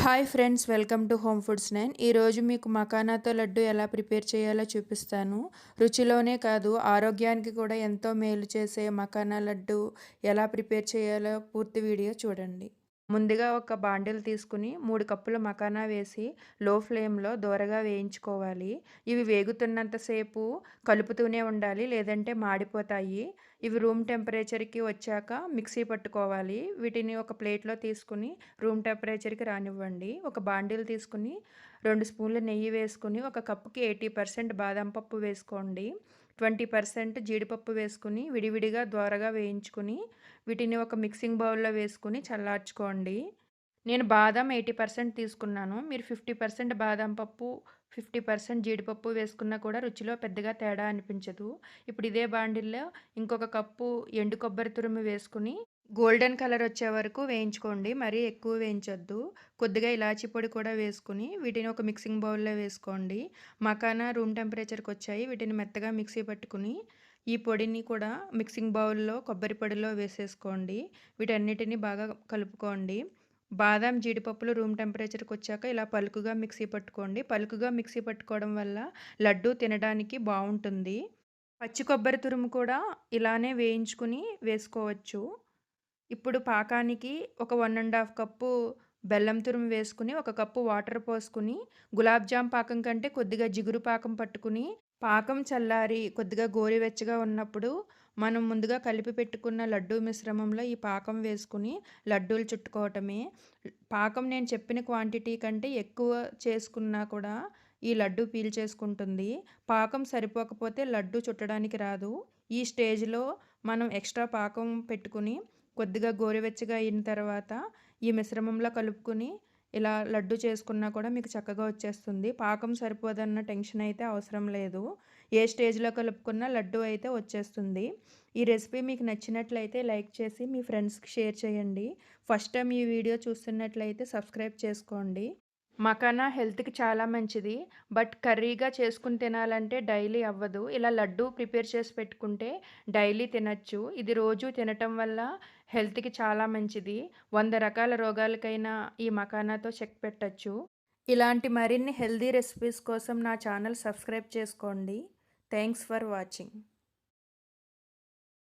Hi friends, welcome to home foods 9. ఈరోజు మీకు మకానాతో లడ్డు ఎలా ప్రిపేర్ చేయాలో చూపిస్తాను. రుచిలోనే కాదు, ఆరోగ్యానికి కూడా ఎంతో మేలు చేసే మకానా లడ్డు ఎలా ప్రిపేర్ చేయాలో పూర్తి వీడియో చూడండి. ముందుగా ఒక బాండిల్ తీసుకుని 3 కప్పుల మకానా వేసి లో ఫ్లేమ్లో దోరగా వేయించుకోవాలి. ఇవి వేగుతున్నంతసేపు కలుపుతూనే ఉండాలి, లేదంటే మాడిపోతాయి. ఇవి రూమ్ టెంపరేచర్కి వచ్చాక మిక్సీ పట్టుకోవాలి. వీటిని ఒక ప్లేట్లో తీసుకుని రూమ్ టెంపరేచర్కి రానివ్వండి. ఒక బాండిల్ తీసుకుని 2 స్పూన్ల నెయ్యి వేసుకుని ఒక కప్పుకి 80% బాదం పప్పు వేసుకోండి. 20% జీడిపప్పు వేసుకుని విడివిడిగా దోరగా వేయించుకుని వీటిని ఒక మిక్సింగ్ బౌల్‌లో వేసుకొని చల్లార్చుకోండి. నేను బాదం 80% తీసుకున్నాను. మీరు 50% బాదం పప్పు, 50% జీడిపప్పు వేసుకున్నా కూడా రుచిలో పెద్దగా తేడా అనిపించదు. ఇప్పుడు ఇదే బాండిల్లో ఇంకొక కప్పు ఎండు కొబ్బరి తురుము వేసుకొని గోల్డెన్ కలర్ వచ్చే వరకు వేయించుకోండి. మరీ ఎక్కువ వేయించొద్దు. కొద్దిగా ఇలాచీ పొడి కూడా వేసుకొని వీటిని ఒక మిక్సింగ్ బౌల్‌లో వేసుకోండి. మకానా రూమ్ టెంపరేచర్‌కి వచ్చాయి. వీటిని మెత్తగా మిక్సీ పట్టుకుని ఈ పొడిని కూడా మిక్సింగ్ బౌల్‌లో కొబ్బరి పొడిలో వేసేసుకోండి. వీటన్నిటిని బాగా కలుపుకోండి. బాదాం, జీడిపప్పులు రూమ్ టెంపరేచర్‌కి వచ్చాక ఇలా పలుకుగా మిక్సీ పట్టుకోండి. పలుకుగా మిక్సీ పట్టుకోవడం వల్ల లడ్డూ తినడానికి బావుంటుంది. పచ్చి కొబ్బరి తురుము కూడా ఇలానే వేయించుకుని వేసుకోవచ్చు. ఇప్పుడు పాకానికి ఒక 1 ½ కప్పు బెల్లం తురుము వేసుకుని, ఒక కప్పు వాటర్ పోసుకుని, గులాబ్ జామ్ పాకం కంటే కొద్దిగా జిగురు పాకం పట్టుకుని, పాకం చల్లారి కొద్దిగా గోరువెచ్చగా ఉన్నప్పుడు మనం ముందుగా కలిపి పెట్టుకున్న లడ్డూ మిశ్రమంలో ఈ పాకం వేసుకుని లడ్డూలు చుట్టుకోవటమే. పాకం నేను చెప్పిన క్వాంటిటీ కంటే ఎక్కువ చేసుకున్నా కూడా ఈ లడ్డూ పీల్చేసుకుంటుంది. పాకం సరిపోకపోతే లడ్డూ చుట్టడానికి రాదు. ఈ స్టేజ్‌లో మనం ఎక్స్ట్రా పాకం పెట్టుకుని కొద్దిగా గోరువెచ్చగా అయిన తర్వాత ఈ మిశ్రమంలో కలుపుకొని ఇలా లడ్డు చేసుకున్నా కూడా మీకు చక్కగా వచ్చేస్తుంది. పాకం సరిపోదన్న టెన్షన్ అయితే అవసరం లేదు. ఏ స్టేజ్‌లో కలుపుకున్నా లడ్డు అయితే వచ్చేస్తుంది. ఈ రెసిపీ మీకు నచ్చినట్లయితే లైక్ చేసి మీ ఫ్రెండ్స్‌కి షేర్ చేయండి. ఫస్ట్ టైం ఈ వీడియో చూస్తున్నట్లయితే సబ్స్క్రైబ్ చేసుకోండి. మకానా హెల్త్‌కి చాలా మంచిది. బట్ కర్రీగా చేసుకొని తినాలంటే డైలీ అవ్వదు. ఇలా లడ్డూ ప్రిపేర్ చేసి పెట్టుకుంటే డైలీ తినొచ్చు. ఇది రోజు తినటం వల్ల హెల్త్‌కి చాలా మంచిది. 100 రకాల రోగాలకైనా ఈ మకానాతో చెక్ పెట్టొచ్చు. ఇలాంటి మరిన్ని హెల్తీ రెసిపీస్ కోసం నా ఛానల్ సబ్స్క్రైబ్ చేసుకోండి. Thanks for watching.